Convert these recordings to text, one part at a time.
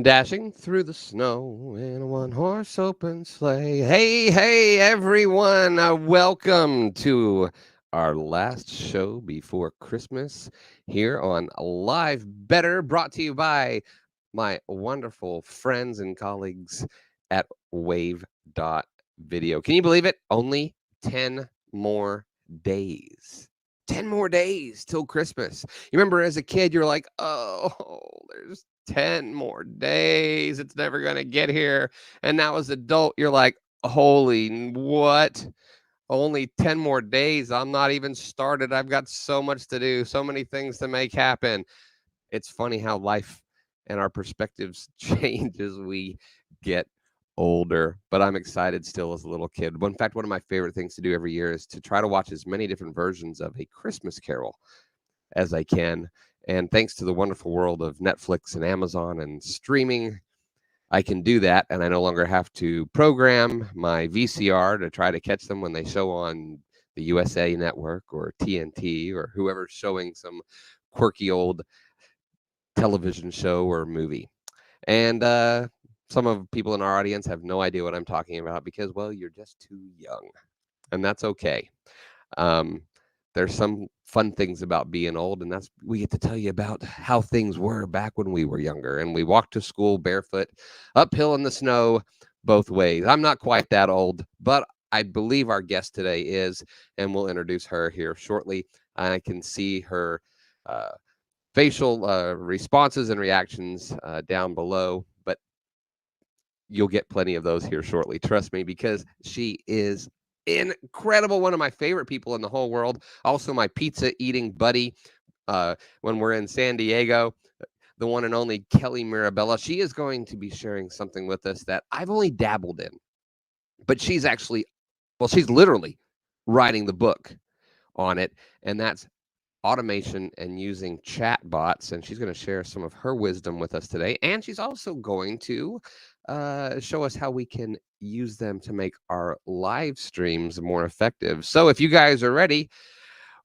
Dashing through the snow in a one-horse open sleigh. Hey, everyone. Welcome to our last show before Christmas here on Live Better, brought to you by my wonderful friends and colleagues at Wave.video. Can you believe it? Only 10 more days. 10 more days till Christmas. You remember as a kid, you're like, oh, there's 10 more days. It's never going to get here. And now as an adult, you're like, holy what? Only 10 more days. I'm not even started. I've got so much to do, so many things to make happen. It's funny how life and our perspectives change as we get older, but I'm excited still as a little kid. In fact, one of my favorite things to do every year is to try to watch as many different versions of A Christmas Carol as I can. And thanks to the wonderful world of Netflix and Amazon and streaming, I can do that. And I no longer have to program my VCR to try to catch them when they show on the USA Network or TNT or whoever's showing some quirky old television show or movie. And some of people in our audience have no idea what I'm talking about because, well, you're just too young. And that's okay. There's some fun things about being old, and that's we get to tell you about how things were back when we were younger. And we walked to school barefoot, uphill in the snow, both ways. I'm not quite that old, but I believe our guest today is, and we'll introduce her here shortly. I can see her facial responses and reactions down below, but you'll get plenty of those here shortly. Trust me, because she is incredible. One of my favorite people in the whole world. Also my pizza eating buddy when we're in San Diego, the one and only Kelly Mirabella. She is going to be sharing something with us that I've only dabbled in, but she's actually, well, she's literally writing the book on it, and that's automation and using chatbots, and she's going to share some of her wisdom with us today. And she's also going to show us how we can use them to make our live streams more effective. So if you guys are ready,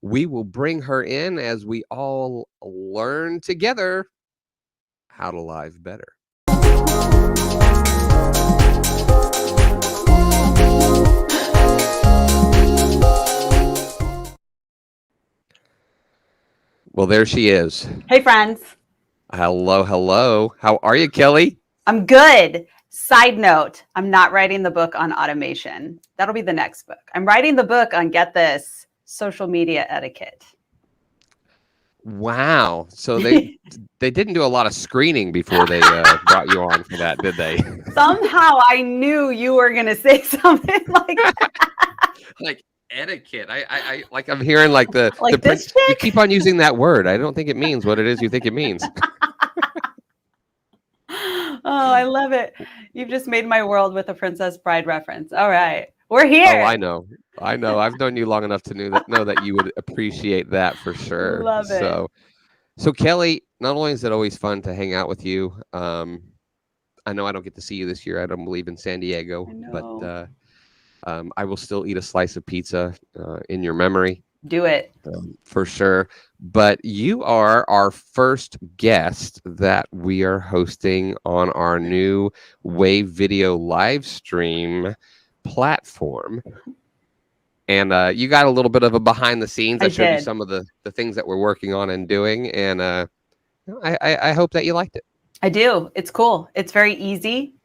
we will bring her in as we all learn together how to live better. Well, there she is. Hey, friends. Hello. How are you, Kelly? I'm good. Side note, I'm not writing the book on automation. That'll be the next book. I'm writing the book on, get this, social media etiquette. Wow. So they didn't do a lot of screening before they brought you on for that, did they? Somehow I knew you were going to say something like that. Like etiquette. I like I'm hearing like the this chick? You keep on using that word. I don't think it means what it is you think it means. Oh, I love it. You've just made my world with a Princess Bride reference. All right. We're here. Oh, I know. I've known you long enough to know that you would appreciate that for sure. Love it. So Kelly, not only is it always fun to hang out with you, I know I don't get to see you this year. I don't believe in San Diego, but I will still eat a slice of pizza in your memory. Do it. For sure. But you are our first guest that we are hosting on our new Wave Video live stream platform. And you got a little bit of a behind the scenes. I showed you some of the things that we're working on and doing. And I hope that you liked it. I do. It's cool. It's very easy.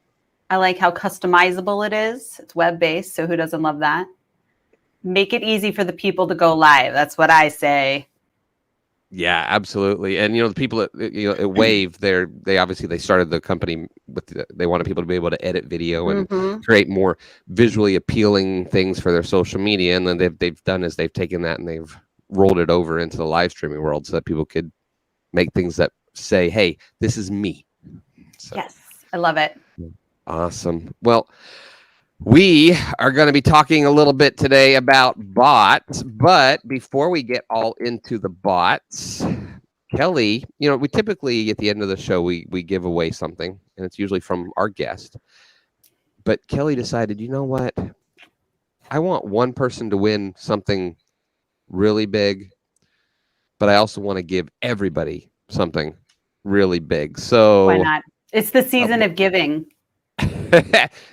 I like how customizable it is. It's web-based, so who doesn't love that? Make it easy for the people to go live. That's what I say. Yeah, absolutely. And the people at Wave, they started the company with they wanted people to be able to edit video and create more visually appealing things for their social media. And then they've done is they've taken that and they've rolled it over into the live streaming world so that people could make things that say, "Hey, this is me." So. Yes, I love it. Awesome. Well, we are going to be talking a little bit today about bots, but before we get all into the bots, Kelly, we typically at the end of the show, we give away something, and it's usually from our guest. But Kelly decided, you know what? I want one person to win something really big, but I also want to give everybody something really big. So why not? It's the season of giving.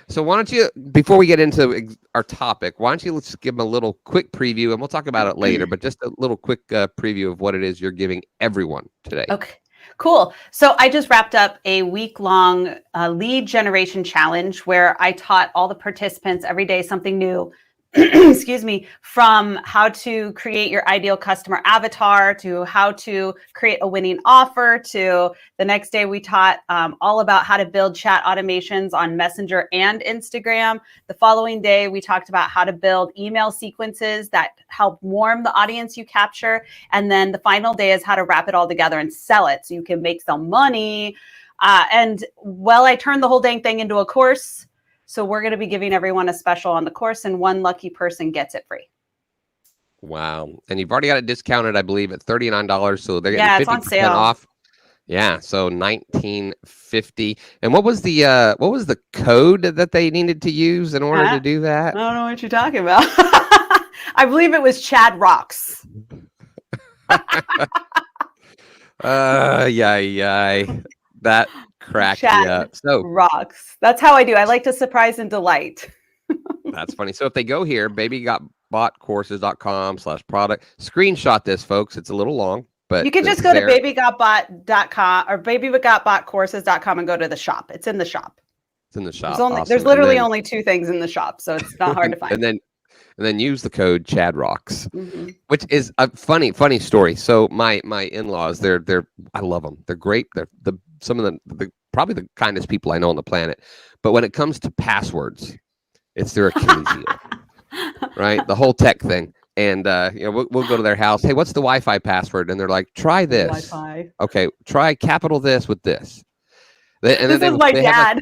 So why don't you, before we get into our topic, why don't you let's give them a little quick preview, and we'll talk about it later, but just a little quick preview of what it is you're giving everyone today. Okay, cool. So I just wrapped up a week-long lead generation challenge where I taught all the participants every day something new. Excuse me, from how to create your ideal customer avatar to how to create a winning offer to the next day we taught all about how to build chat automations on Messenger and Instagram. The following day we talked about how to build email sequences that help warm the audience you capture. And then the final day is how to wrap it all together and sell it so you can make some money. And I turned the whole dang thing into a course. So we're going to be giving everyone a special on the course, and one lucky person gets it free. Wow. And you've already got it discounted, I believe, at $39. So they're getting 50% off. Yeah. So $19.50. And what was the code that they needed to use in order to do that? I don't know what you're talking about. I believe it was Chad Rocks. That cracked me up. So rocks. That's how I do. I like to surprise and delight. That's funny. So if they go here, babygotbotcourses.com/product, screenshot this, folks. It's a little long, but you can just go to babygotbot.com or babygotbotcourses.com and go to the shop. It's in the shop. It's in the shop. There's literally only 2 things in the shop, so it's not hard to find. And then use the code ChadRocks, which is a funny story. So my in-laws, they're I love them. They're great. They're some of the probably the kindest people I know on the planet. But when it comes to passwords, it's their Achilles heel, right? The whole tech thing. And we'll go to their house. Hey, what's the Wi-Fi password? And they're like, try this. Wi-Fi. Okay, try capital this with this. This is my dad.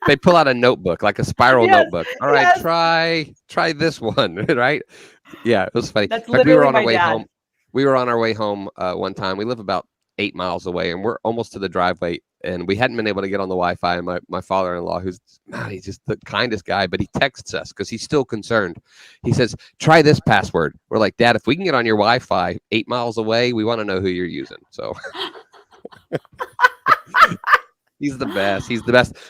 They pull out a notebook, like a spiral notebook. All right, try this one, right? Yeah, it was funny. That's literally my dad. Home. We were on our way home one time. We live about 8 miles away, and we're almost to the driveway, and we hadn't been able to get on the Wi-Fi. And my father-in-law, he's just the kindest guy, but he texts us because he's still concerned. He says, try this password. We're like, Dad, if we can get on your Wi-Fi 8 miles away, we want to know who you're using. So he's the best.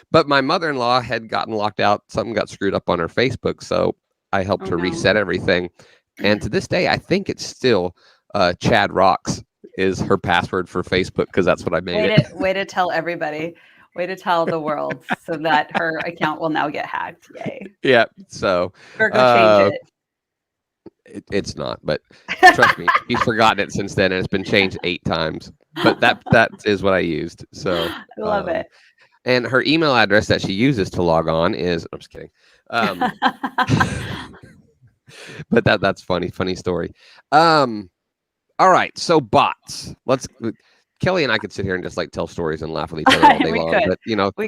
But my mother-in-law had gotten locked out. Something got screwed up on her Facebook, so I helped her reset everything. And to this day, I think it's still Chad Rocks is her password for Facebook because that's what I made it. Way to tell everybody. Way to tell the world so that her account will now get hacked. Yay. Yeah. So or go change it. It's not, but trust me, he's forgotten it since then, and it's been changed 8 times. But that is what I used. So I love it. And her email address that she uses to log on is. I'm just kidding. But that's funny story. All right, so bots. Kelly and I could sit here and just like tell stories and laugh with each other all day long. But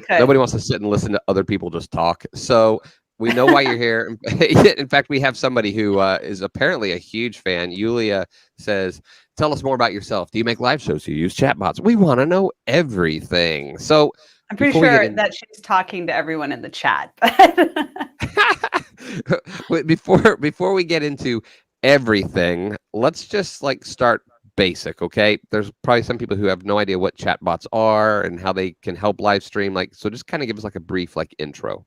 nobody wants to sit and listen to other people just talk. So we know why you're here. In fact, we have somebody who is apparently a huge fan. Yulia says, "Tell us more about yourself. Do you make live shows? Do you use chatbots? We want to know everything." So I'm pretty sure that she's talking to everyone in the chat. Before we get into everything, let's just start basic. Okay, there's probably some people who have no idea what chatbots are and how they can help live stream. So just kind of give us a brief intro.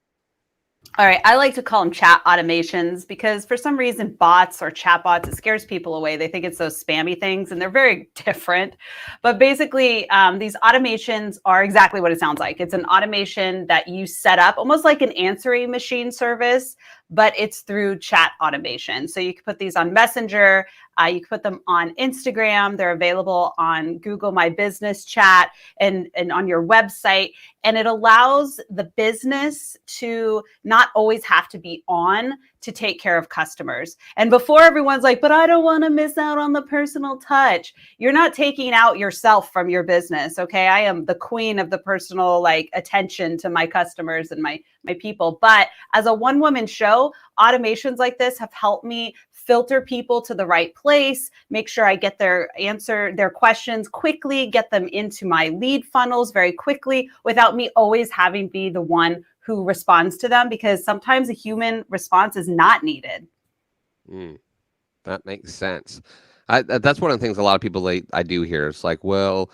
All right. I like to call them chat automations because for some reason, bots or chatbots, it scares people away. They think it's those spammy things, and they're very different. But basically, these automations are exactly what it sounds like. It's an automation that you set up almost like an answering machine service, but it's through chat automation. So you can put these on Messenger. You can put them on Instagram. They're available on Google My Business Chat and on your website. And it allows the business to not always have to be on to take care of customers. And before everyone's like, but I don't want to miss out on the personal touch. You're not taking out yourself from your business. Okay. I am the queen of the personal attention to my customers and my people. But as a one-woman show, automations like this have helped me filter people to the right place, make sure I get their questions quickly, get them into my lead funnels very quickly without me always having to be the one who responds to them, because sometimes a human response is not needed. That makes sense. That's one of the things a lot of people I do hear. It's like, well,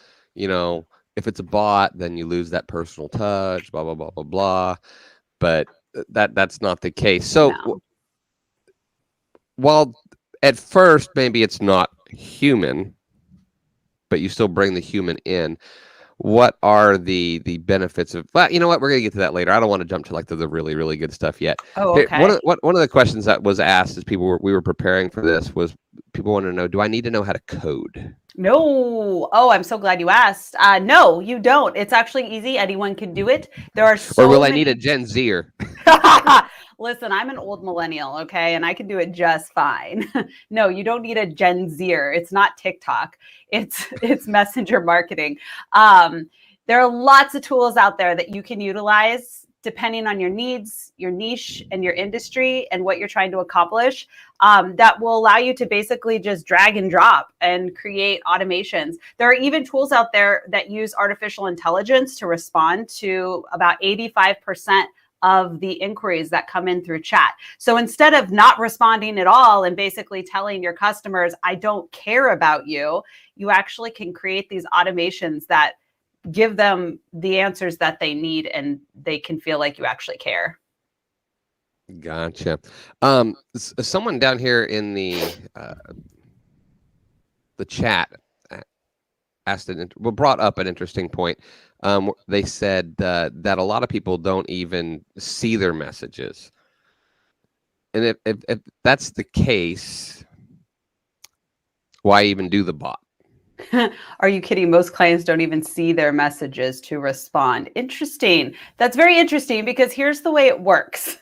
if it's a bot, then you lose that personal touch, blah, blah, blah, blah, blah. But that's not the case. So No. while at first maybe it's not human, but you still bring the human in, what are the benefits of, well, you know what, we're gonna get to that later. I don't want to jump to like the really, really good stuff yet. Oh, Here, okay. one of the questions that was asked as we were preparing for this was, people wanted to know, do I need to know how to code? No. Oh, I'm so glad you asked. No, you don't. It's actually easy. Anyone can do it. There are Or so will I many. need a Gen Zer? Listen, I'm an old millennial, okay, and I can do it just fine. No, you don't need a Gen Zer. It's not TikTok. It's messenger marketing. There are lots of tools out there that you can utilize depending on your needs, your niche, and your industry, and what you're trying to accomplish. That will allow you to basically just drag and drop and create automations. There are even tools out there that use artificial intelligence to respond to about 85% of the inquiries that come in through chat. So instead of not responding at all and basically telling your customers, I don't care about you, you actually can create these automations that give them the answers that they need, and they can feel like you actually care. Gotcha. Someone down here in the chat asked brought up an interesting point. They said that a lot of people don't even see their messages, and if that's the case, why even do the bot? Are you kidding? Most clients don't even see their messages to respond. Interesting. That's very interesting, because here's the way it works.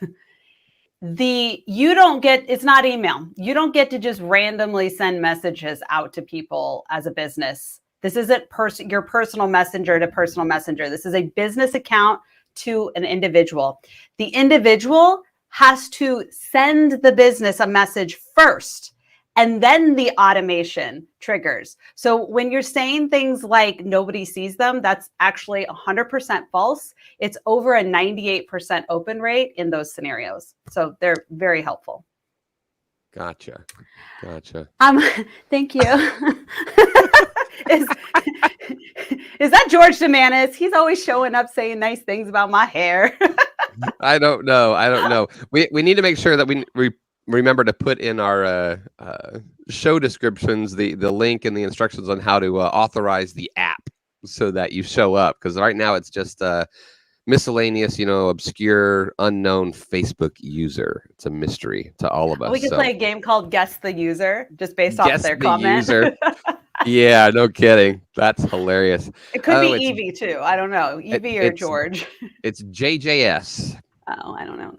You don't get, it's not email. You don't get to just randomly send messages out to people as a business. This isn't your personal messenger to personal messenger. This is a business account to an individual. The individual has to send the business a message first, and then the automation triggers. So when you're saying things like nobody sees them, that's actually 100% false. It's over a 98% open rate in those scenarios. So they're very helpful. Gotcha. Thank you. Is that George DeManis? He's always showing up saying nice things about my hair. I don't know. We need to make sure that we remember to put in our show descriptions the link and the instructions on how to authorize the app so that you show up, because right now it's just miscellaneous, obscure, unknown Facebook user. It's a mystery to all of us. We could play a game called Guess the User, just based off their comment. User. Yeah, no kidding. That's hilarious. It could be Evie too. I don't know. Evie or George. It's JJS. Oh, I don't know.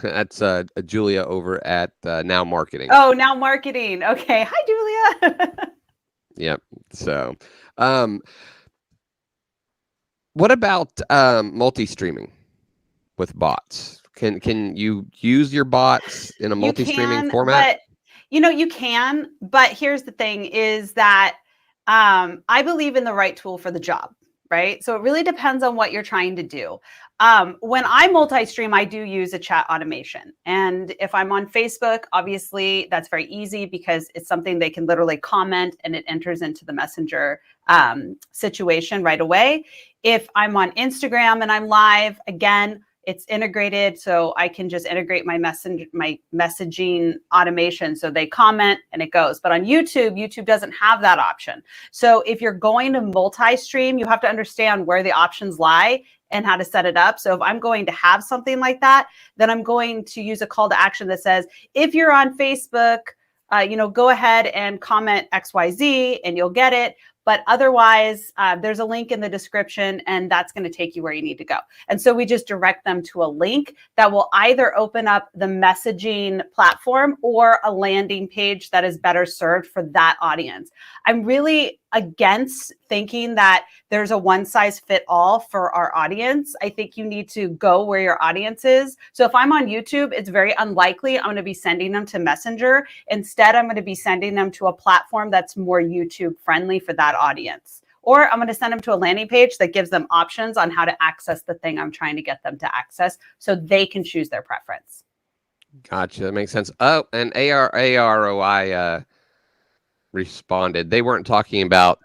That's Julia over at Now Marketing. Oh, Now Marketing. Okay. Hi, Julia. Yep. So, what about multi-streaming with bots? Can you use your bots in a multi-streaming format? But, you can. But here's the thing: is that I believe in the right tool for the job. Right. So it really depends on what you're trying to do. When I multi-stream, I do use a chat automation. And if I'm on Facebook, obviously that's very easy, because it's something they can literally comment and it enters into the messenger situation right away. If I'm on Instagram and I'm live, again, it's integrated, so I can just integrate my messaging automation. So they comment and it goes. But on YouTube doesn't have that option. So if you're going to multi-stream, you have to understand where the options lie and how to set it up. So if I'm going to have something like that, then I'm going to use a call to action that says, if you're on Facebook, go ahead and comment XYZ and you'll get it. But otherwise, there's a link in the description, and that's going to take you where you need to go. And so we just direct them to a link that will either open up the messaging platform or a landing page that is better served for that audience. I'm really against thinking that there's a one size fit all for our audience. I think you need to go where your audience is. So if I'm on YouTube, it's very unlikely I'm going to be sending them to Messenger. Instead, I'm going to be sending them to a platform that's more YouTube friendly for that audience. Or I'm going to send them to a landing page that gives them options on how to access the thing I'm trying to get them to access, so they can choose their preference. Gotcha. That makes sense. Oh, and AROI responded. They weren't talking about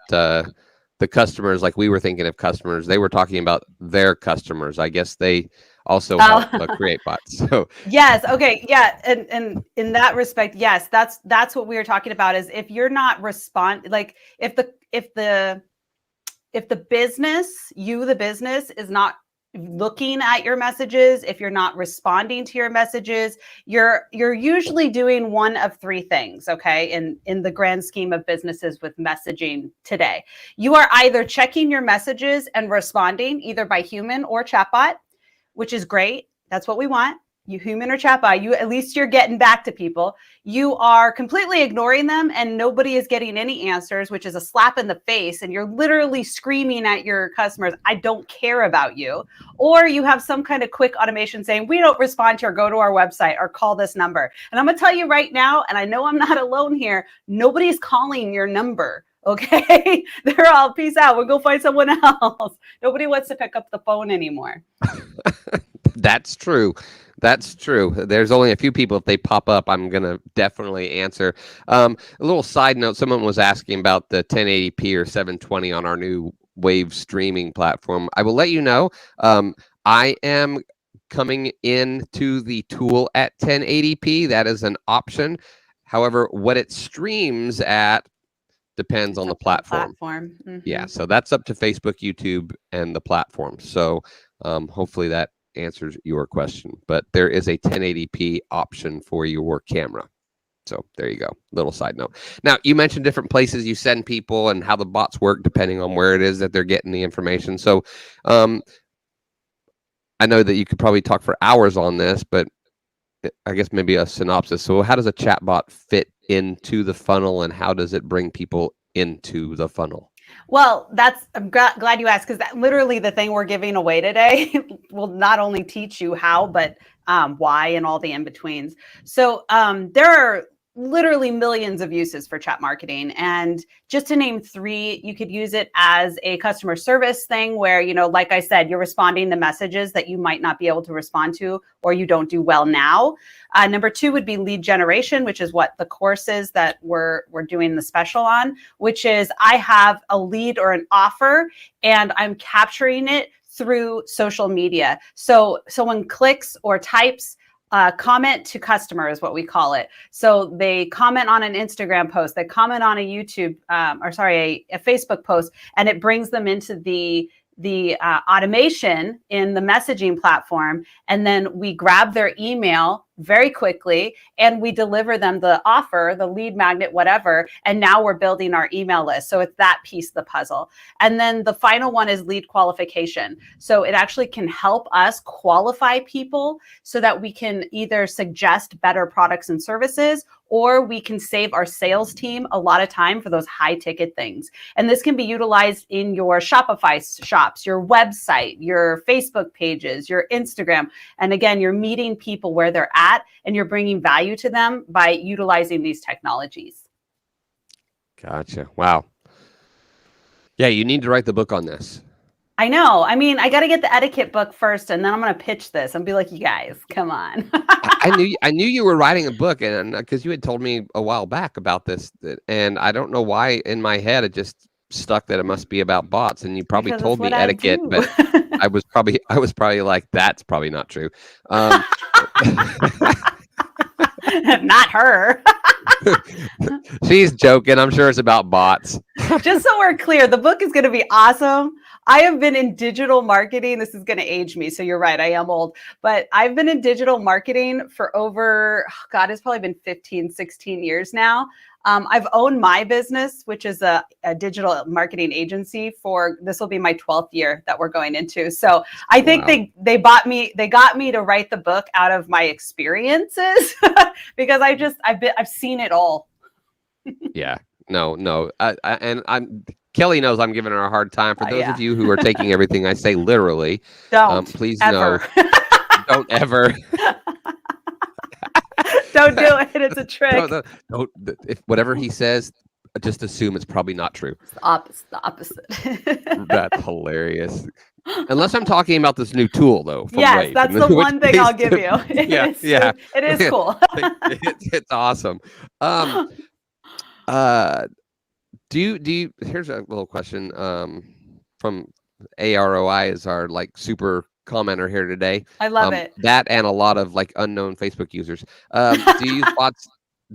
the customers, like we were thinking of customers, they were talking about their customers. I guess they also help create bots. So yes, okay, yeah, and in that respect, yes, that's what we were talking about. Is if you're not like if the business, the business is not looking at your messages, if you're not responding to your messages, you're usually doing one of three things, okay? In the grand scheme of businesses with messaging today, you are either checking your messages and responding either by human or chatbot, which is great. That's what we want. You human or chatbot, at least you're getting back to people. You are completely ignoring them and nobody is getting any answers, which is a slap in the face. And you're literally screaming at your customers, I don't care about you. Or you have some kind of quick automation saying, we don't respond to or go to our website or call this number. And I'm going to tell you right now, and I know I'm not alone here, nobody's calling your number. Okay, they're all peace out. We'll go find someone else. Nobody wants to pick up the phone anymore. That's true. That's true. There's only a few people. If they pop up, I'm going to definitely answer. A little side note, someone was asking about the 1080p or 720 on our new Wave streaming platform. I will let you know, I am coming into the tool at 1080p. That is an option. However, what it streams at depends on the platform. Mm-hmm. Yeah, so that's up to Facebook, YouTube, and the platform. So hopefully that answers your question. But there is a 1080p option for your camera. So there you go. Little side note. Now, you mentioned different places you send people and how the bots work depending on where it is that they're getting the information. So I know that you could probably talk for hours on this, but I guess maybe a synopsis. So how does a chatbot fit into the funnel and how does it bring people into the funnel? Well, I'm glad you asked, because that literally the thing we're giving away today will not only teach you how, but why and all the in-betweens. So there are literally millions of uses for chat marketing. And just to name three, you could use it as a customer service thing where, like I said, you're responding to messages that you might not be able to respond to or you don't do well now. Number two would be lead generation, which is what the course is that we're doing the special on, which is I have a lead or an offer and I'm capturing it through social media. So someone clicks or types comment to customer is what we call it. So they comment on an Instagram post, they comment on a YouTube, a Facebook post, and it brings them into the automation in the messaging platform. And then we grab their email very quickly and we deliver them the offer, the lead magnet, whatever. And now we're building our email list. So it's that piece of the puzzle. And then the final one is lead qualification. So it actually can help us qualify people so that we can either suggest better products and services, or we can save our sales team a lot of time for those high ticket things. And this can be utilized in your Shopify shops, your website, your Facebook pages, your Instagram. And again, you're meeting people where they're at and you're bringing value to them by utilizing these technologies. Gotcha. Wow. Yeah, you need to write the book on this. I know. I mean, I got to get the etiquette book first, and then I'm going to pitch this and be like, you guys, come on. I knew you were writing a book, and because you had told me a while back about this, and I don't know why in my head it just stuck that it must be about bots, and you probably told me etiquette, but I was probably like, that's probably not true. Not her. She's joking. I'm sure it's about bots. Just so we're clear, the book is going to be awesome. I have been in digital marketing. This is going to age me. So you're right. I am old, but I've been in digital marketing for over, it's probably been 15, 16 years now. I've owned my business, which is a digital marketing agency this will be my 12th year that we're going into. So I think they got me to write the book out of my experiences because I've seen it all. Yeah, no. Kelly knows I'm giving her a hard time. For those of you who are taking everything I say literally, please know, don't ever. Don't do it. It's a trick. Don't, if whatever he says, just assume it's probably not true. It's the opposite. That's hilarious. Unless I'm talking about this new tool, though. Yes, Wave, that's the one thing I'll give you. It is cool. It's awesome. Do you here's a little question from AROI is our like super commenter here today. I love it. That and a lot of like unknown Facebook users. Do you use bots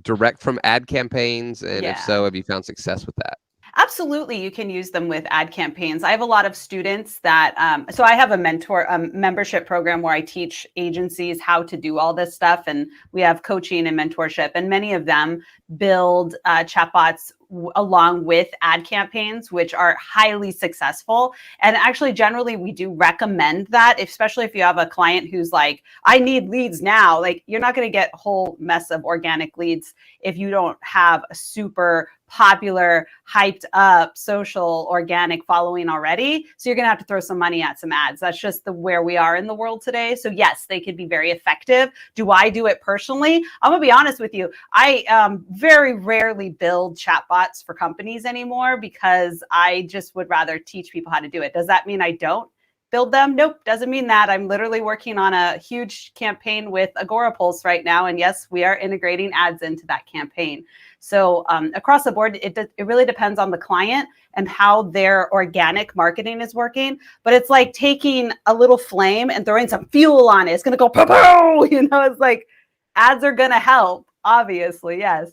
direct from ad campaigns? And if Yeah. so, have you found success with that? Absolutely, you can use them with ad campaigns. I have a lot of students that, so I have a membership program where I teach agencies how to do all this stuff, and we have coaching and mentorship, and many of them build chatbots along with ad campaigns, which are highly successful. And actually, generally, we do recommend that, especially if you have a client who's like, I need leads now. Like, you're not going to get a whole mess of organic leads if you don't have a super popular, hyped up social organic following already. So you're going to have to throw some money at some ads. That's just where we are in the world today. So yes, they could be very effective. Do I do it personally? I'm going to be honest with you. I very rarely build chatbots for companies anymore because I just would rather teach people how to do it. Does that mean I don't build them? Nope, doesn't mean that. I'm literally working on a huge campaign with Agorapulse right now. And yes, we are integrating ads into that campaign. So across the board, it really depends on the client and how their organic marketing is working. But it's like taking a little flame and throwing some fuel on it. It's going to go, pow, you know, it's like ads are going to help, obviously, yes.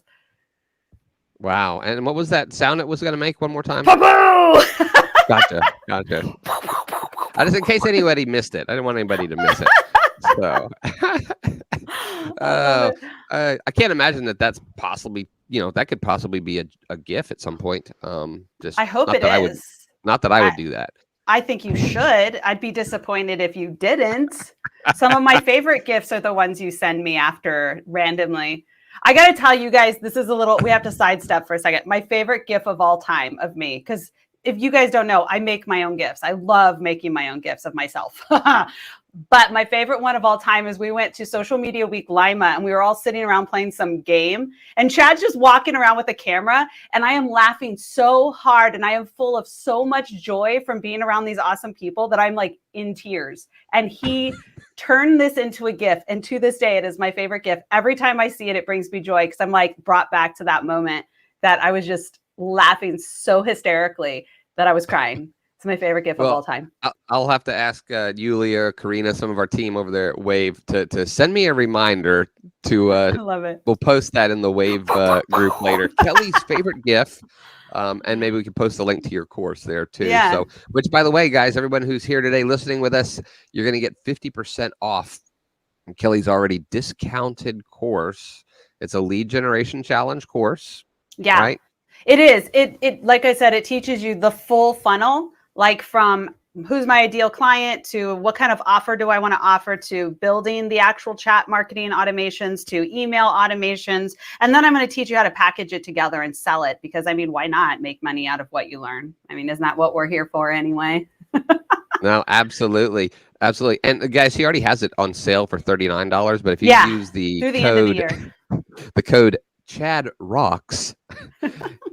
Wow. And what was that sound it was going to make one more time? Pow! Gotcha. Just in case anybody missed it. I didn't want anybody to miss it. So I can't imagine that that's possibly, that could possibly be a GIF at some point. Just I hope it is. Not that I would do that. I think you should. I'd be disappointed if you didn't. Some of my favorite GIFs are the ones you send me after randomly. I got to tell you guys, we have to sidestep for a second. My favorite GIF of all time of me, because if you guys don't know, I make my own GIFs. I love making my own GIFs of myself. But my favorite one of all time is we went to Social Media Week Lima and we were all sitting around playing some game. And Chad's just walking around with a camera. And I am laughing so hard. And I am full of so much joy from being around these awesome people that I'm like in tears. And he turned this into a GIF. And to this day, it is my favorite GIF. Every time I see it, it brings me joy because I'm like brought back to that moment that I was just laughing so hysterically that I was crying. It's my favorite GIF of all time. I'll have to ask Yulia, Karina, some of our team over there at Wave to send me a reminder to. I love it. We'll post that in the Wave group later. Kelly's favorite GIF, and maybe we can post a link to your course there too. Yeah. So, which by the way, guys, everyone who's here today listening with us, you're going to get 50% off Kelly's already discounted course. It's a lead generation challenge course. Yeah, right. It is. It like I said, it teaches you the full funnel. Like from who's my ideal client to what kind of offer do I want to offer to building the actual chat marketing automations to email automations. And then I'm going to teach you how to package it together and sell it because I mean, why not make money out of what you learn? I mean, isn't that what we're here for anyway? No, absolutely. Absolutely. And guys, he already has it on sale for $39. But if you use the through the code, end of the year. The code Chad Rocks,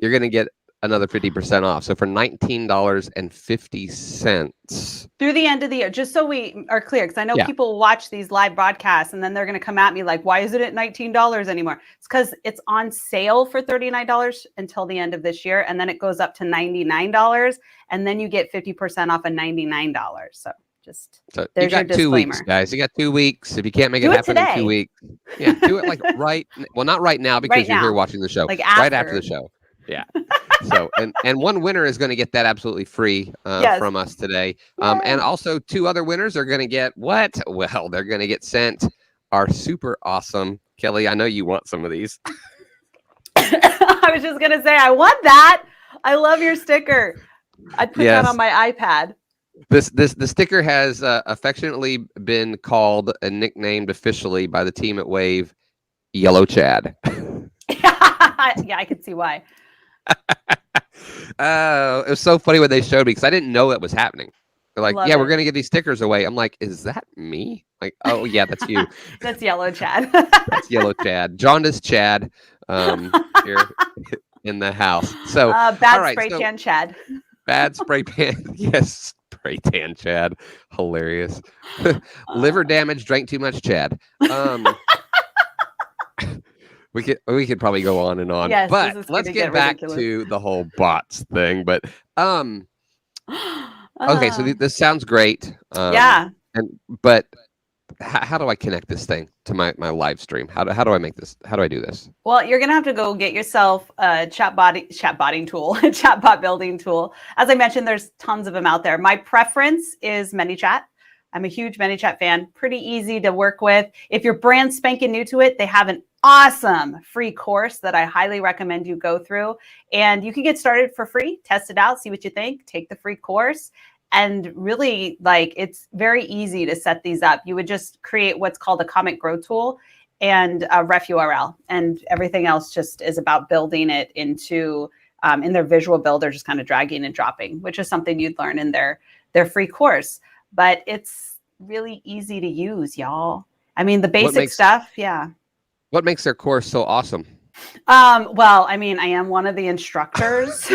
you're going to get another 50% off. So for $19.50 through the end of the year, just so we are clear, because I know people watch these live broadcasts and then they're going to come at me like, why is it at $19 anymore? It's because it's on sale for $39 until the end of this year. And then it goes up to $99 and then you get 50% off of $99. So you got 2 weeks, guys. You got 2 weeks. If you can't make it happen in 2 weeks, do it like not right now because you're here watching the show. Like right after the show. Yeah. So and one winner is going to get that absolutely free from us today. And also 2 other winners are going to get what? Well, they're going to get sent our super awesome Kelly. I know you want some of these. I was just going to say I want that. I love your sticker. I'd put that on my iPad. The sticker has affectionately been called and nicknamed officially by the team at Wave Yellow Chad. Yeah, I can see why. It was so funny when they showed me because I didn't know that was happening. They're like, we're going to get these stickers away. I'm like, is that me? Like, oh, yeah, that's you. That's Yellow Chad. That's Yellow Chad. Jaundice Chad here in the house. So bad spray tan Chad. Bad spray tan. Yes, spray tan Chad. Hilarious. Liver damage, drank too much Chad. we could probably go on and on. Yes, this But is let's gonna get get back ridiculous. to the whole bots thing. But okay, so Ah, this sounds great. yeah. But how do I connect this thing to my live stream? How do I make this? How do I do this? Well, you're gonna have to go get yourself a chatbotting tool, a chatbot building tool. As I mentioned, there's tons of them out there. My preference is ManyChat. I'm a huge ManyChat fan. Pretty easy to work with. If you're brand spanking new to it, they have an awesome free course that I highly recommend you go through. And you can get started for free, test it out, see what you think, take the free course. And really, like, it's very easy to set these up. You would just create what's called a comment grow tool and a ref URL, and everything else just is about building it into in their visual builder, just kind of dragging and dropping, which is something you'd learn in their free course. But it's really easy to use, y'all. I mean, the basic stuff, yeah. What makes their course so awesome? Well, I mean, I am one of the instructors,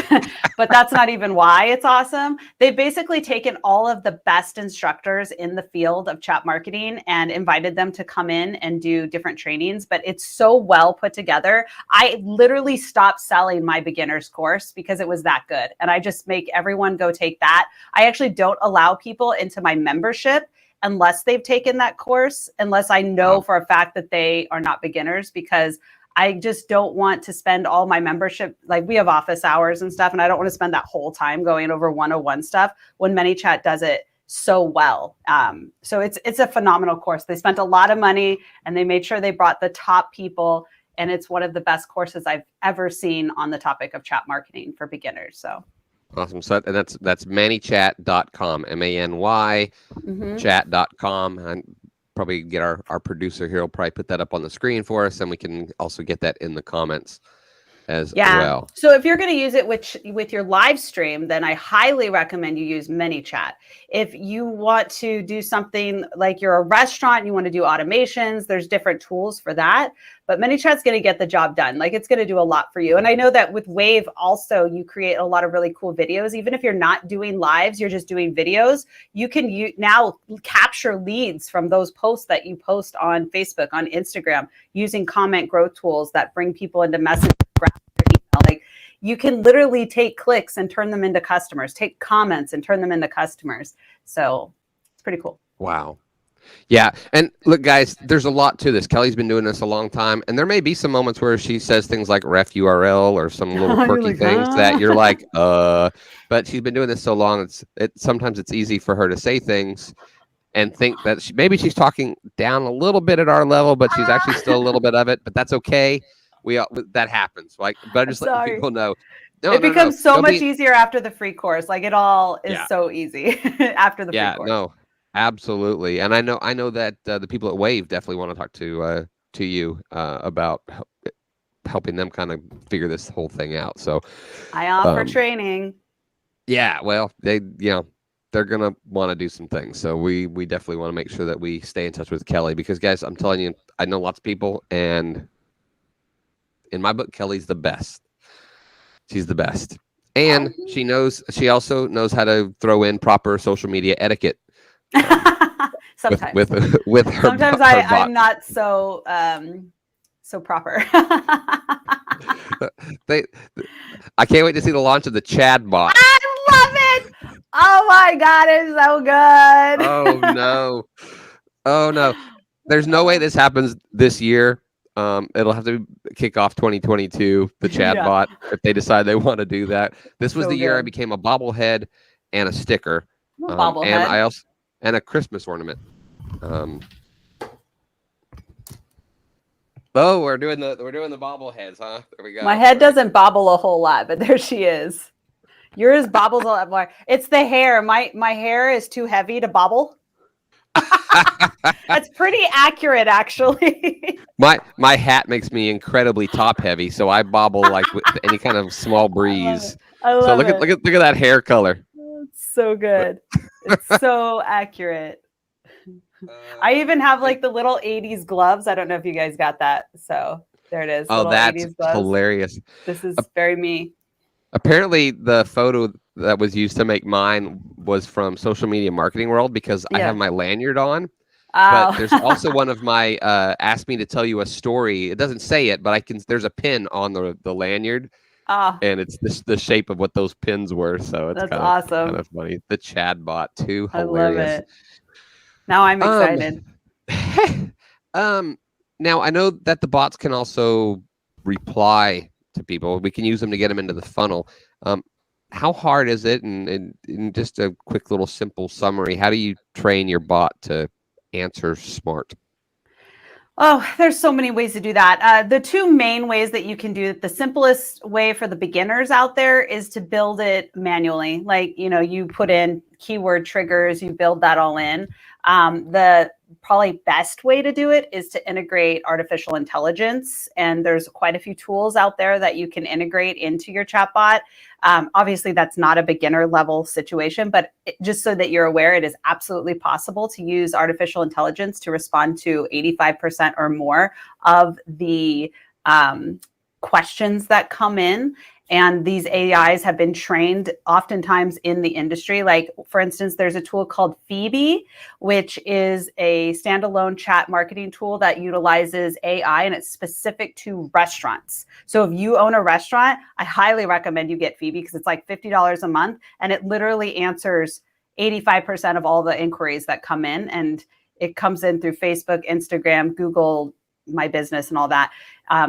but that's not even why it's awesome. They've basically taken all of the best instructors in the field of chat marketing and invited them to come in and do different trainings, but it's so well put together. I literally stopped selling my beginner's course because it was that good. And I just make everyone go take that. I actually don't allow people into my membership unless they've taken that course, unless I know for a fact that they are not beginners, because I just don't want to spend all my membership, like we have office hours and stuff, and I don't want to spend that whole time going over 101 stuff when ManyChat does it so well. So it's a phenomenal course. They spent a lot of money and they made sure they brought the top people, and it's one of the best courses I've ever seen on the topic of chat marketing for beginners. So awesome. So and that's manychat.com, MANY chat.com. And probably get our producer here will probably put that up on the screen for us, and we can also get that in the comments as well. So if you're going to use it with your live stream, then I highly recommend you use ManyChat. If you want to do something like you're a restaurant and you want to do automations, there's different tools for that. But ManyChat's going to get the job done. Like, it's going to do a lot for you. And I know that with Wave also, you create a lot of really cool videos. Even if you're not doing lives, you're just doing videos, you can now capture leads from those posts that you post on Facebook, on Instagram, using comment growth tools that bring people into message. Like, you can literally take clicks and turn them into customers, take comments and turn them into customers. So it's pretty cool. Wow. Yeah. And look, guys, there's a lot to this. Kelly's been doing this a long time, and there may be some moments where she says things like ref URL or some little quirky things that you're like, but she's been doing this so long. Sometimes it's easy for her to say things and think that maybe she's talking down a little bit at our level, but she's actually still a little bit of it, but that's okay. That happens. Like, but I'm just letting people know. It becomes so much easier after the free course. Like, it all is so easy after the free course. Yeah, no, absolutely. And I know that the people at Wave definitely want to talk to you about helping them kind of figure this whole thing out. So I offer training. Yeah, well, they're gonna want to do some things. So we definitely want to make sure that we stay in touch with Kelly, because, guys, I'm telling you, I know lots of people, and in my book, Kelly's the best. She's the best. And she also knows how to throw in proper social media etiquette. Sometimes. With her. Sometimes I'm not so proper. I can't wait to see the launch of the Chatbot. I love it. Oh my God, it's so good. Oh no. There's no way this happens this year. It'll have to kick off 2022, the Chatbot, if they decide they want to do that. This was the year I became a bobblehead and a sticker. And a Christmas ornament. We're doing the bobbleheads, huh? There we go. My head doesn't bobble a whole lot, but there she is. Yours bobbles a lot more. It's the hair. My hair is too heavy to bobble. That's pretty accurate, actually. My hat makes me incredibly top heavy, so I bobble like with any kind of small breeze. I love it. Look at that hair color. It's so good. It's so accurate. I even have like the little 80s gloves. I don't know if you guys got that. So there it is. Oh, that's hilarious. This is very me. Apparently, the photo that was used to make mine was from Social Media Marketing World, because I have my lanyard on. But Oh. there's also one of my ask me to tell you a story. It doesn't say it, but I can. There's a pin on the lanyard, Oh, and it's the shape of what those pins were. So it's that's kind awesome. of funny. The Chatbot too, I love hilarious. it. Now I'm Um, excited. um, now I know that the bots can also reply to people. We can use them to get them into the funnel. Um, how hard is it? And in just a quick little simple summary, how do you train your bot to answer smart? Oh, there's so many ways to do that. The two main ways that you can do it, the simplest way for the beginners out there is to build it manually. Like, you put in keyword triggers, you build that all in. The probably best way to do it is to integrate artificial intelligence. And there's quite a few tools out there that you can integrate into your chatbot. Obviously, that's not a beginner level situation, but just so that you're aware, it is absolutely possible to use artificial intelligence to respond to 85% or more of the questions that come in. And these AIs have been trained oftentimes in the industry. Like, for instance, there's a tool called Phoebe, which is a standalone chat marketing tool that utilizes AI, and it's specific to restaurants. So if you own a restaurant, I highly recommend you get Phoebe because it's like $50 a month, and it literally answers 85% of all the inquiries that come in. And it comes in through Facebook, Instagram, Google, My Business, and all that.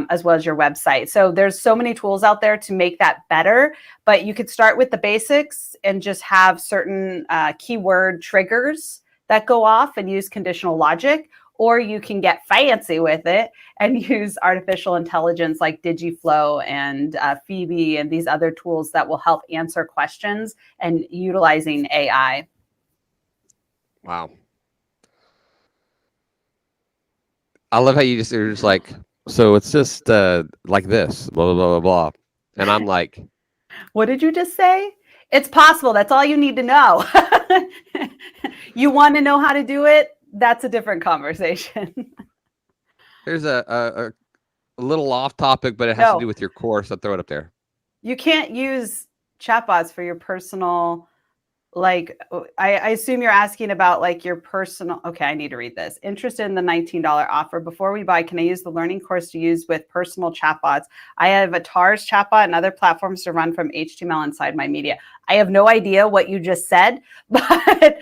As well as your website. So there's so many tools out there to make that better, but you could start with the basics and just have certain keyword triggers that go off and use conditional logic, or you can get fancy with it and use artificial intelligence like Digiflow and Phoebe and these other tools that will help answer questions and utilizing AI. Wow. I love how you're just like, so it's just like this, blah, blah, blah, blah. And I'm like, what did you just say? It's possible. That's all you need to know. You want to know how to do it? That's a different conversation. here's a little off topic, but it has to do No, with your course. I'll throw it up there. you can't use chatbots for your personal, like, I assume you're asking about like your personal. Okay, I need to read this. Interested in the $19 offer. Before we buy, can I use the learning course to use with personal chatbots? I have a TARS chatbot and other platforms to run from HTML inside my media. I have no idea what you just said, but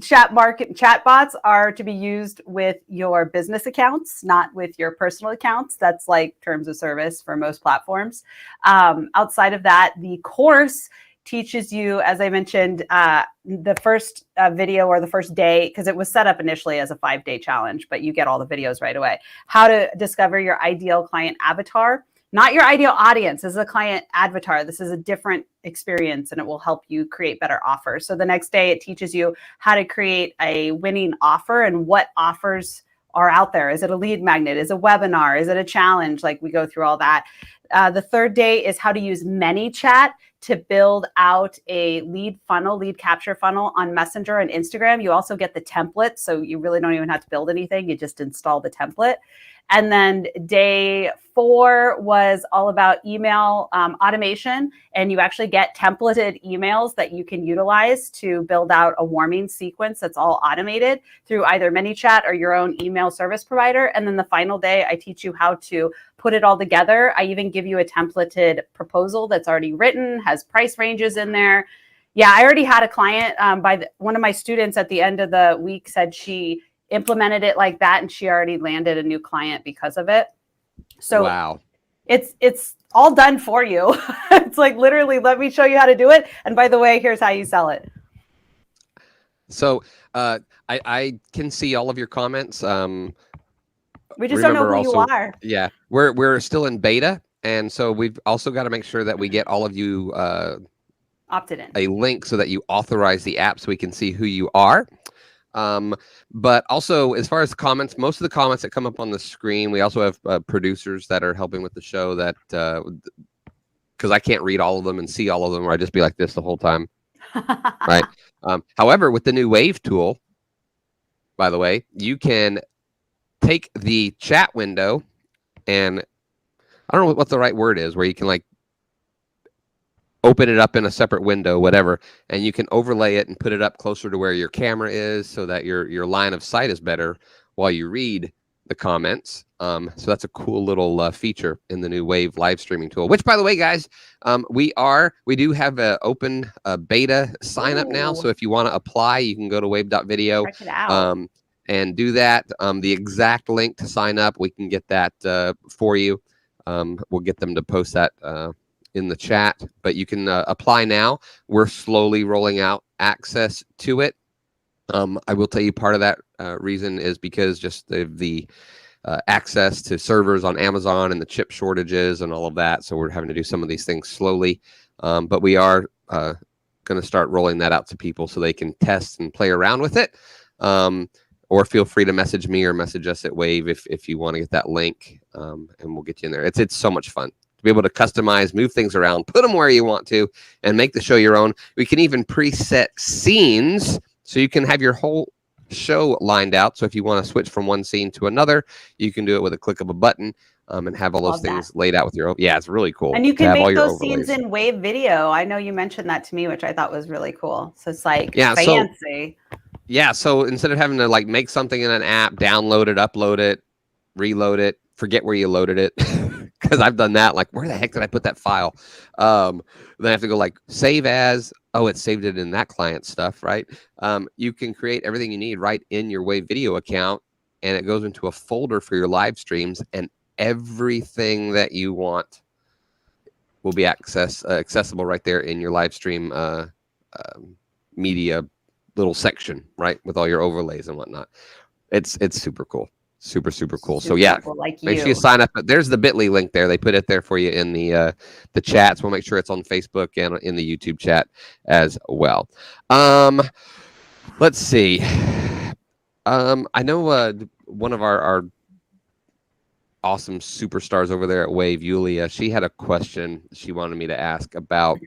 chatbots are to be used with your business accounts, not with your personal accounts. That's like terms of service for most platforms. Outside of that, the course teaches you, as I mentioned, the first video or the first day, because it was set up initially as a 5-day challenge, but you get all the videos right away. How to discover your ideal client avatar, not your ideal audience. This is a client avatar. This is a different experience, and it will help you create better offers. So the next day, it teaches you how to create a winning offer and what offers are out there. Is it a lead magnet? Is it a webinar? Is it a challenge? Like, we go through all that. The third day is how to use ManyChat to build out a lead capture funnel on Messenger and Instagram. You also get the template, so you really don't even have to build anything. You just install the template. And then day 4 was all about email automation, and you actually get templated emails that you can utilize to build out a warming sequence that's all automated through either ManyChat or your own email service provider. And then the final day, I teach you how to put it all together. I even give you a templated proposal that's already written, has price ranges in there. Yeah, I already had a client one of my students at the end of the week said she implemented it like that, and she already landed a new client because of it. So Wow. It's all done for you. It's like, literally, let me show you how to do it. And by the way, here's how you sell it. So I can see all of your comments. We just don't know who you are. Yeah, we're still in beta, and so we've also got to make sure that we get all of you Opted in. a link so that you authorize the app so we can see who you are. But also, as far as the comments, most of the comments that come up on the screen, we also have producers that are helping with the show that because I can't read all of them and see all of them, or I'd just be like this the whole time. Right. However, with the new Wave tool, by the way, you can take the chat window and I don't know what the right word is, where you can like open it up in a separate window, whatever, and you can overlay it and put it up closer to where your camera is so that your line of sight is better while you read the comments. So that's a cool little feature in the new Wave live streaming tool, which, by the way, guys, we do have an open beta sign up now. So if you want to apply, you can go to wave.video. Check it out. And do that. The exact link to sign up, we can get that for you. We'll get them to post that in the chat, but you can apply now. We're slowly rolling out access to it. I will tell you part of that reason is because just the access to servers on Amazon and the chip shortages and all of that. So we're having to do some of these things slowly, but we are going to start rolling that out to people so they can test and play around with it. Or feel free to message me or message us at Wave if you want to get that link, and we'll get you in there. It's so much fun to be able to customize, move things around, put them where you want to, and make the show your own. We can even preset scenes so you can have your whole show lined out. So if you want to switch from one scene to another, you can do it with a click of a button, and have all those things laid out with your own. Yeah, it's really cool. And you can make those scenes in Wave Video. I know you mentioned that to me, which I thought was really cool. So it's like fancy. So instead of having to like make something in an app, download it, upload it, reload it, forget where you loaded it, because I've done that. Like, where the heck did I put that file? Then I have to go like save as. Oh, it saved it in that client stuff, right? You can create everything you need right in your Wave Video account, and it goes into a folder for your live streams, and everything that you want will be accessible right there in your live stream media little section, right, with all your overlays and whatnot. It's super cool, super cool. So yeah, make sure you sign up. There's the bit.ly link there. They put it there for you in the chats. We'll make sure it's on Facebook and in the YouTube chat as well. Let's see. I know one of our awesome superstars over there at Wave, Yulia, she had a question she wanted me to ask about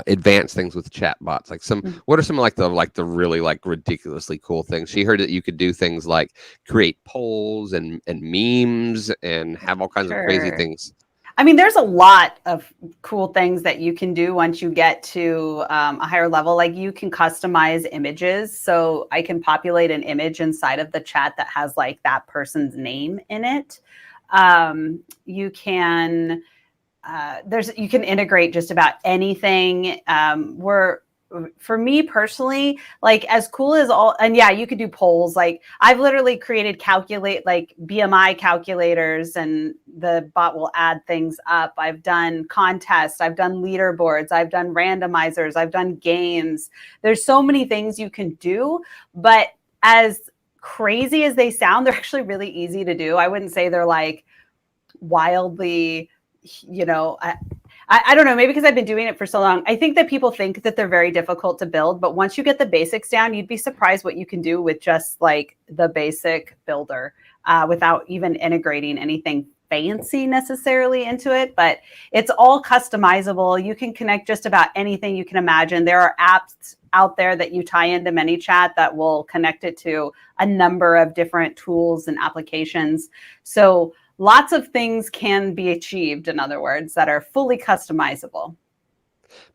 advanced things with chatbots. Like what are some like the really like ridiculously cool things? She heard that you could do things like create polls and memes and have all kinds of crazy things. I mean, there's a lot of cool things that you can do once you get to a higher level. Like you can customize images. So I can populate an image inside of the chat that has like that person's name in it. You can you can integrate just about anything. For me personally, like as cool as all, and yeah, you could do polls. Like I've literally created BMI calculators, and the bot will add things up. I've done contests, I've done leaderboards, I've done randomizers, I've done games. There's so many things you can do, but as crazy as they sound, they're actually really easy to do. I wouldn't say they're like wildly, I don't know, maybe because I've been doing it for so long. I think that people think that they're very difficult to build, but once you get the basics down, you'd be surprised what you can do with just like the basic builder without even integrating anything fancy necessarily into it. But it's all customizable. You can connect just about anything you can imagine. There are apps out there that you tie into ManyChat that will connect it to a number of different tools and applications. So lots of things can be achieved, in other words, that are fully customizable.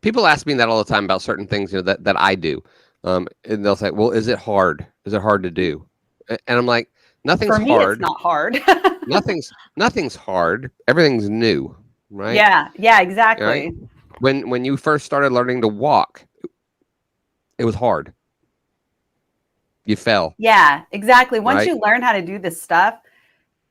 People ask me that all the time about certain things, that I do. And they'll say, well, is it hard? Is it hard to do? And I'm like, nothing's hard. For me, it's not hard. Nothing's hard. Everything's new, right? Yeah, exactly. Right? When you first started learning to walk, it was hard. You fell. Yeah, exactly. Once you learn how to do this stuff,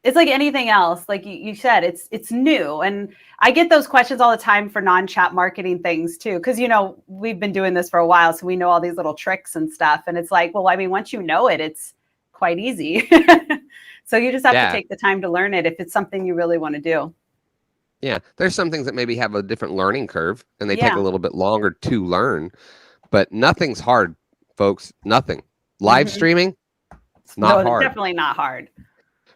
it's like anything else. Like you said, it's new. And I get those questions all the time for non-chat marketing things too. Because, we've been doing this for a while, so we know all these little tricks and stuff. And it's like, well, I mean, once you know it, it's quite easy. So you just have to take the time to learn it if it's something you really want to do. Yeah. There's some things that maybe have a different learning curve and they take a little bit longer to learn. But nothing's hard, folks. Nothing. Live streaming, not hard. Definitely not hard.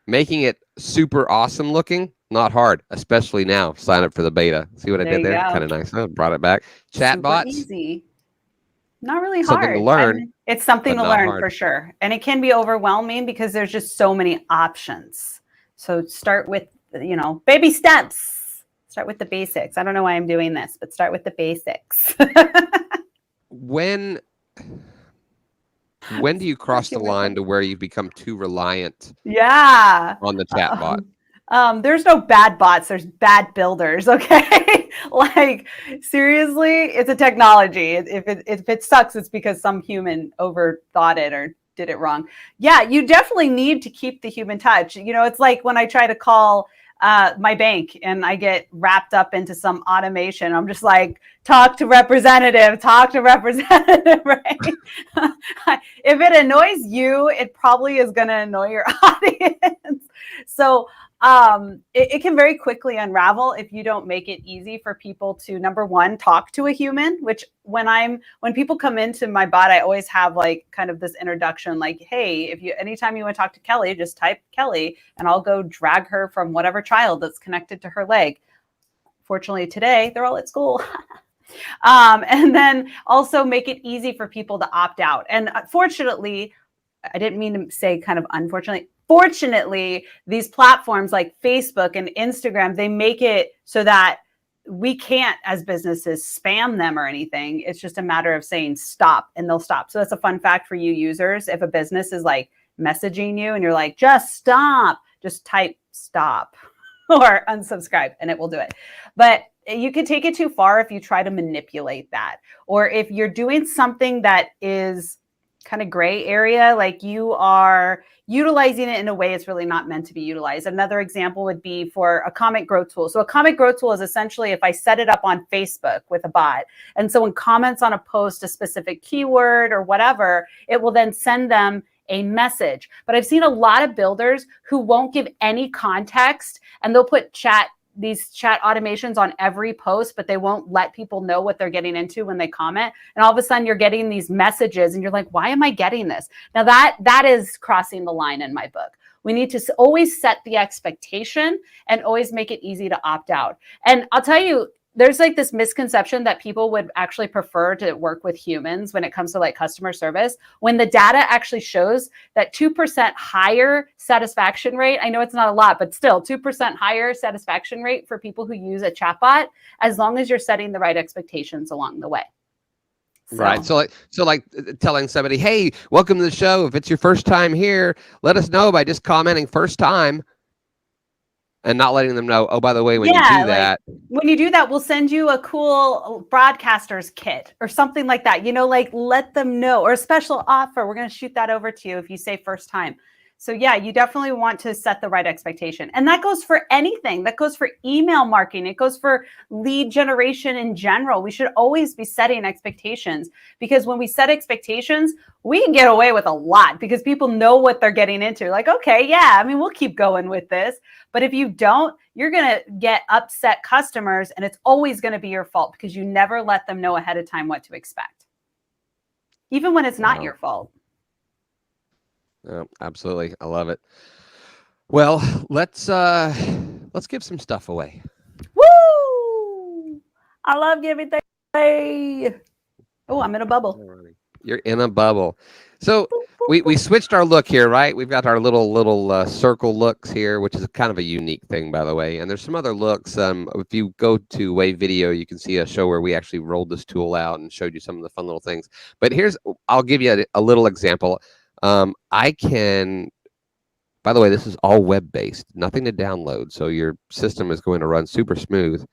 Making it super awesome looking, not hard, especially now. Sign up for the beta. See what I did there? Kind of nice. I brought it back. Chatbots. Easy. Not really hard. Something to learn. It's something to learn for sure. And it can be overwhelming because there's just so many options. So start with, baby steps. Start with the basics. I don't know why I'm doing this, but start with the basics. When do you cross the line to where you become too reliant Yeah. on the chatbot? There's no bad bots. There's bad builders. Okay. Like, seriously, it's a technology. If it sucks, it's because some human overthought it or did it wrong. Yeah, you definitely need to keep the human touch. It's like when I try to call my bank and I get wrapped up into some automation. I'm just like, talk to representative, right? If it annoys you, it probably is going to annoy your audience. So it can very quickly unravel if you don't make it easy for people to, number one, talk to a human, which when people come into my bot, I always have like kind of this introduction, like, hey, anytime you want to talk to Kelly, just type Kelly and I'll go drag her from whatever child that's connected to her leg. Fortunately, today they're all at school. And then also make it easy for people to opt out. And fortunately, I didn't mean to say kind of unfortunately, fortunately, these platforms like Facebook and Instagram, they make it so that we can't, as businesses, spam them or anything. It's just a matter of saying stop and they'll stop. So that's a fun fact for you users. If a business is like messaging you and you're like, just stop, just type stop or unsubscribe and it will do it. But you can take it too far if you try to manipulate that. Or if you're doing something that is kind of gray area, like you are utilizing it in a way it's really not meant to be utilized. Another example would be for a comment growth tool. So a comment growth tool is essentially if I set it up on Facebook with a bot and someone comments on a post, a specific keyword or whatever, it will then send them a message. But I've seen a lot of builders who won't give any context and they'll put these chat automations on every post, but they won't let people know what they're getting into when they comment. And all of a sudden you're getting these messages and you're like, why am I getting this? Now that is crossing the line in my book. We need to always set the expectation and always make it easy to opt out. And I'll tell you, there's like this misconception that people would actually prefer to work with humans when it comes to like customer service, when the data actually shows that 2% higher satisfaction rate. I know it's not a lot, but still 2% higher satisfaction rate for people who use a chatbot, as long as you're setting the right expectations along the way. Right. So like telling somebody, hey, welcome to the show. If it's your first time here, let us know by just commenting first time. And not letting them know, oh, by the way, when you do that. Like, when you do that, we'll send you a cool broadcaster's kit or something like that. Like let them know, or a special offer. We're going to shoot that over to you if you say first time. So yeah, you definitely want to set the right expectation. And that goes for anything. That goes for email marketing. It goes for lead generation in general. We should always be setting expectations, because when we set expectations, we can get away with a lot because people know what they're getting into. Like, okay, yeah, I mean, we'll keep going with this. But if you don't, you're going to get upset customers, and it's always going to be your fault because you never let them know ahead of time what to expect, even when it's not your fault. Oh, absolutely. I love it. Well, let's give some stuff away. Woo! I love giving things away. Oh, I'm in a bubble. You're in a bubble. So we switched our look here, right? We've got our little circle looks here, which is kind of a unique thing, by the way. And there's some other looks. If you go to Wave Video, you can see a show where we actually rolled this tool out and showed you some of the fun little things. But I'll give you a little example. I can, by the way, this is all web-based, nothing to download. So your system is going to run super smooth.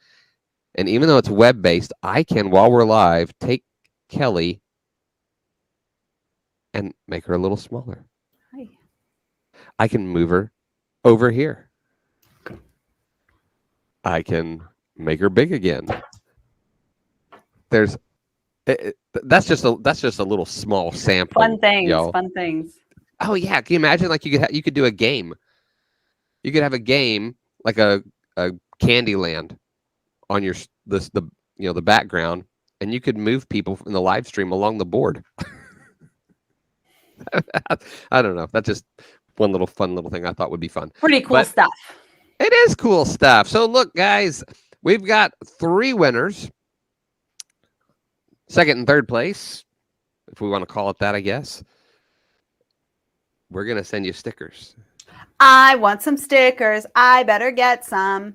And even though it's web-based, I can, while we're live, take Kelly and make her a little smaller. Hi. I can move her over here. I can make her big again. That's just a little small sample. Fun things. Y'all. Fun things. Oh yeah, can you imagine? Like you could do a game. You could have a game like a Candyland on the background, and you could move people in the live stream along the board. I don't know. That's just one fun little thing I thought would be fun. Pretty cool stuff. It is cool stuff. So look, guys, we've got 3 winners. Second and third place, if we want to call it that, I guess. We're going to send you stickers. I want some stickers. I better get some.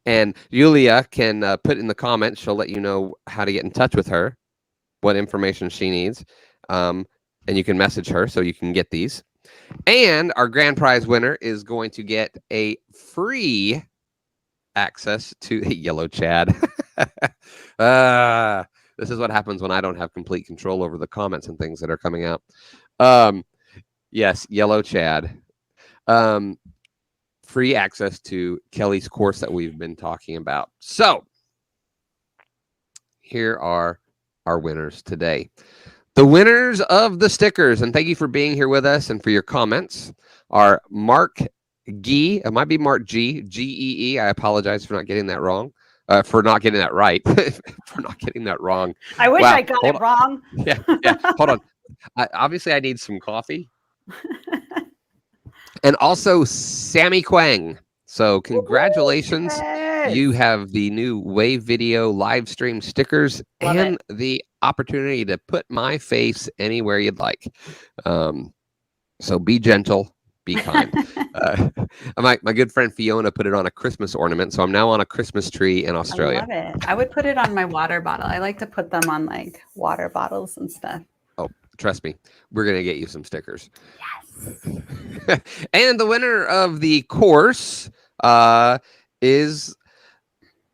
And Yulia can put in the comments. She'll let you know how to get in touch with her, what information she needs. And you can message her so you can get these. And our grand prize winner is going to get a free access to Yellow Chad. This is what happens when I don't have complete control over the comments and things that are coming out. Yes, Yellow Chad. Free access to Kelly's course that we've been talking about. So here are our winners today. The winners of the stickers, and thank you for being here with us and for your comments, are Mark Gee. It might be Mark G. G-E-E. I apologize for not getting that wrong. For not getting that right. For not getting that wrong. I wish I got it wrong. Yeah. Hold on. Obviously, I need some coffee. And also Sammy Quang. So congratulations. Yes. You have the new Wave Video live stream stickers and the opportunity to put my face anywhere you'd like. So be gentle, be kind. My good friend Fiona put it on a Christmas ornament. So I'm now on a Christmas tree in Australia. I love it. I would put it on my water bottle. I like to put them on like water bottles and stuff. Oh, trust me. We're going to get you some stickers. Yes. And the winner of the course is,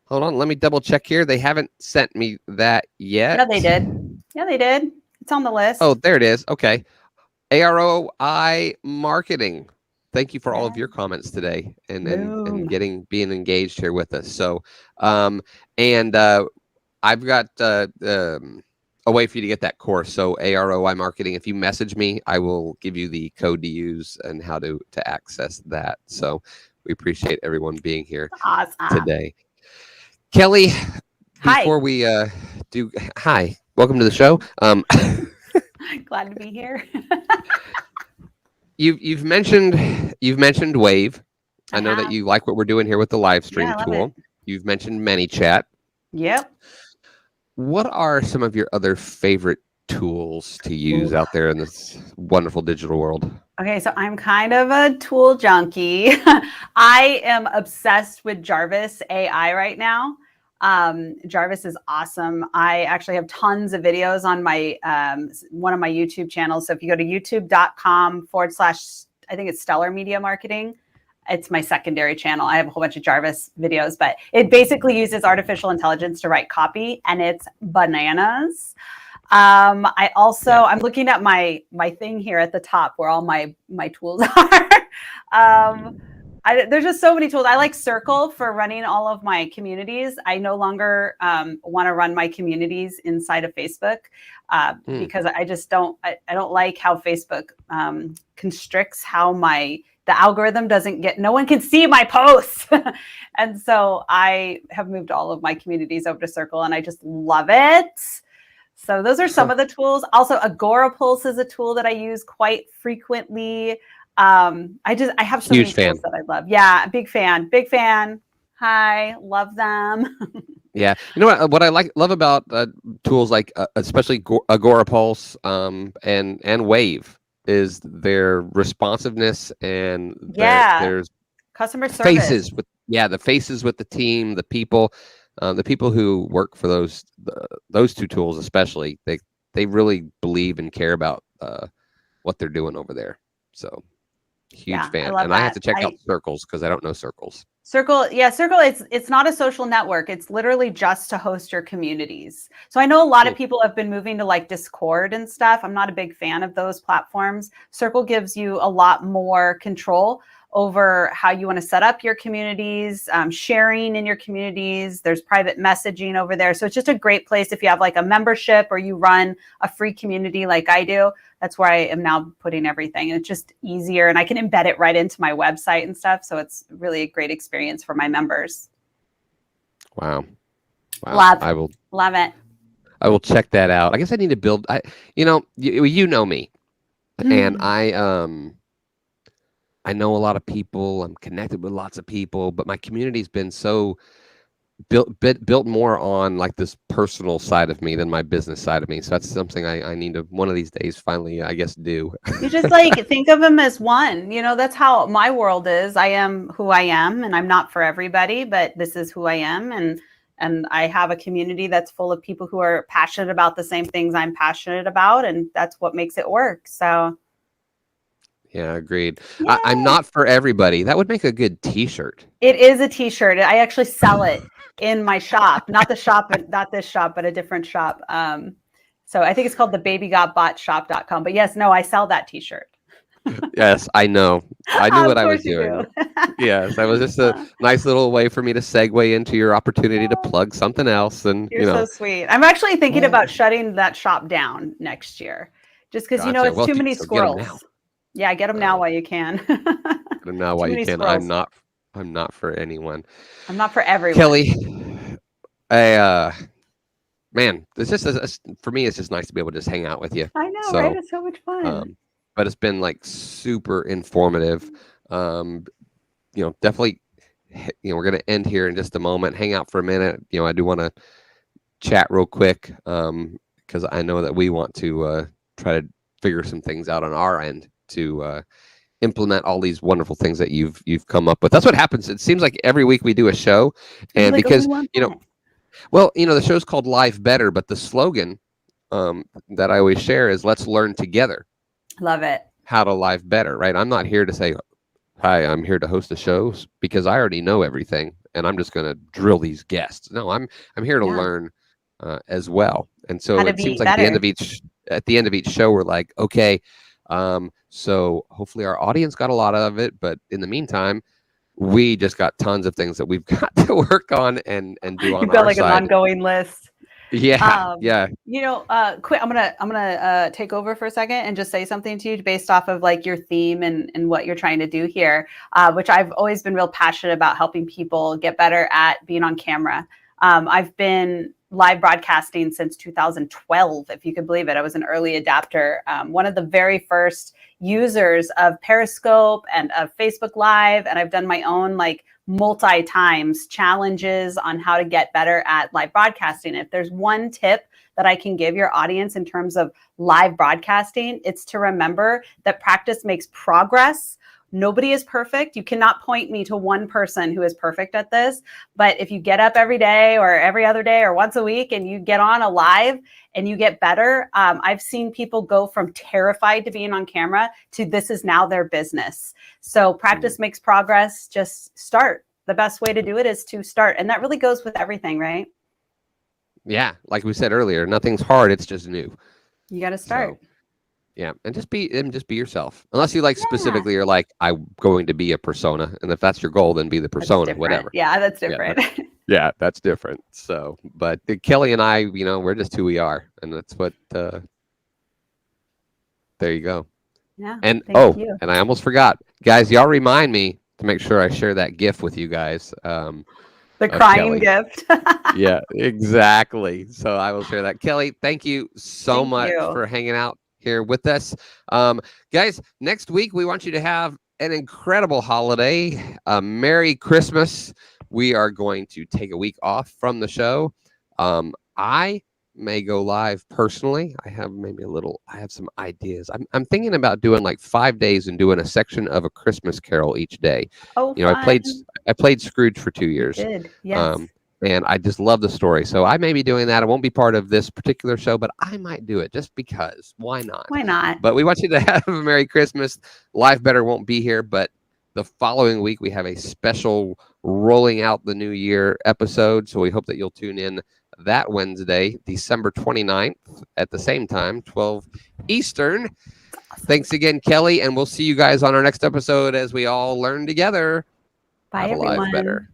hold on, let me double check here. They haven't sent me that yet. Yeah, they did. Yeah, they did. It's on the list. Oh, there it is. Okay. AROI Marketing. Thank you for all of your comments today and being engaged here with us. So, I've got a way for you to get that course. So AROI Marketing, if you message me, I will give you the code to use and how to access that. So we appreciate everyone being here today. Kelly, before we hi, welcome to the show. Glad to be here. You've mentioned Wave. I know that you like what we're doing here with the live stream tool. You've mentioned ManyChat. Yep. What are some of your other favorite tools to use out there in this wonderful digital world? Okay, so I'm kind of a tool junkie. I am obsessed with Jarvis AI right now. Jarvis is awesome. I actually have tons of videos on my one of my YouTube channels. So if you go to youtube.com/ I think it's Stellar Media Marketing. It's my secondary channel. I have a whole bunch of Jarvis videos, but it basically uses artificial intelligence to write copy, and it's bananas. I'm looking at my thing here at the top where all my tools are. There's just so many tools. I like Circle for running all of my communities. I no longer want to run my communities inside of Facebook because I just don't like how Facebook constricts how the algorithm doesn't get, no one can see my posts. And so I have moved all of my communities over to Circle and I just love it. So those are some of the tools. Also, Agorapulse is a tool that I use quite frequently. I have so many tools that I love. Yeah, big fan. Hi, love them. Yeah, you know what I love about tools like especially Agorapulse and Wave is their responsiveness and there's customer service. The faces with the team, the people who work for those two tools especially, they really believe and care about what they're doing over there. So huge fan. I have to check out Circles because I don't know Circles. Circle, it's not a social network. It's literally just to host your communities. So I know a lot of people have been moving to like Discord and stuff. I'm not a big fan of those platforms. Circle gives you a lot more control over how you want to set up your communities, sharing in your communities. There's private messaging over there. So it's just a great place if you have like a membership or you run a free community like I do. That's where I am now putting everything. And it's just easier and I can embed it right into my website and stuff. So it's really a great experience for my members. Wow. Love it. I will check that out. I guess I need to build, you know me, and I know a lot of people. I'm connected with lots of people, but my community's been so built more on like this personal side of me than my business side of me. So that's something I need to one of these days finally, I guess, do. You just like think of them as one. That's how my world is. I am who I am, and I'm not for everybody, but this is who I am, and I have a community that's full of people who are passionate about the same things I'm passionate about, and that's what makes it work. So Yeah, agreed. yeah, I'm not for everybody. That would make a good T-shirt. it is a T-shirt. I actually sell it in my shop, not this shop, but a different shop. So I think it's called the babygotbotshop.com. But yes, no, I sell that T-shirt. Yes, I know. I knew what I was doing. Do. Yes, that was just a nice little way for me to segue into your opportunity to plug something else. And You're so sweet. I'm actually thinking about shutting that shop down next year, just because gotcha. it's too many squirrels. Yeah, get them now while you can. Get them now while you can. Squirrels. I'm not for anyone. I'm not for everyone. Kelly, man, it's just for me. It's just nice to be able to just hang out with you. I know, right? It's so much fun. But it's been like super informative. Definitely. We're gonna end here in just a moment. Hang out for a minute. I do want to chat real quick because I know that we want to try to figure some things out on our end to implement all these wonderful things that you've come up with. That's what happens. It seems like every week we do a show, and like, because the show's called Life Better, but the slogan that I always share is "Let's learn together." Love it. How to life better, right? I'm not here to say, "Hi, I'm here to host the shows," because I already know everything, and I'm just going to drill these guests. No, I'm here to learn as well. And so it seems like at the end of each show, we're like, okay. So hopefully our audience got a lot of it, but in the meantime, we just got tons of things that we've got to work on and do on our side. You've got like an ongoing list. Yeah. Quick, I'm gonna take over for a second and just say something to you based off of like your theme and what you're trying to do here, which I've always been real passionate about, helping people get better at being on camera. I've been live broadcasting since 2012, if you could believe it. I was an early adapter, one of the very first users of Periscope and of Facebook Live, and I've done my own like multi-times challenges on how to get better at live broadcasting. If there's one tip that I can give your audience in terms of live broadcasting, it's to remember that practice makes progress. Nobody is perfect. You cannot point me to one person who is perfect at this. But if you get up every day or every other day or once a week and you get on a live and you get better, I've seen people go from terrified to being on camera to this is now their business. So practice makes progress. Just start. The best way to do it is to start. And that really goes with everything, right? Yeah. Like we said earlier, nothing's hard. It's just new. You got to start. So, yeah, and just be yourself. Unless you specifically are like, I'm going to be a persona, and if that's your goal, then be the persona, whatever. Yeah, that's different. Yeah, that's different. So, but Kelly and I, we're just who we are, and that's what. There you go. Yeah. And and I almost forgot, guys. Y'all remind me to make sure I share that GIF with you guys. The crying gift. Yeah, exactly. So I will share that. Kelly, thank you so much for hanging out here with us. Guys, next week we want you to have an incredible holiday. Merry Christmas. We are going to take a week off from the show. I may go live personally. I have some ideas. I'm thinking about doing like 5 days and doing a section of A Christmas Carol each day. Oh, I played Scrooge for 2 years. You did. Yes. And I just love the story. So I may be doing that. It won't be part of this particular show, but I might do it just because. Why not? Why not? But we want you to have a Merry Christmas. Life Better won't be here, but the following week we have a special rolling out the new year episode. So we hope that you'll tune in that Wednesday, December 29th at the same time, 12 Eastern. Thanks again, Kelly, and we'll see you guys on our next episode as we all learn together Bye, how to everyone. live better.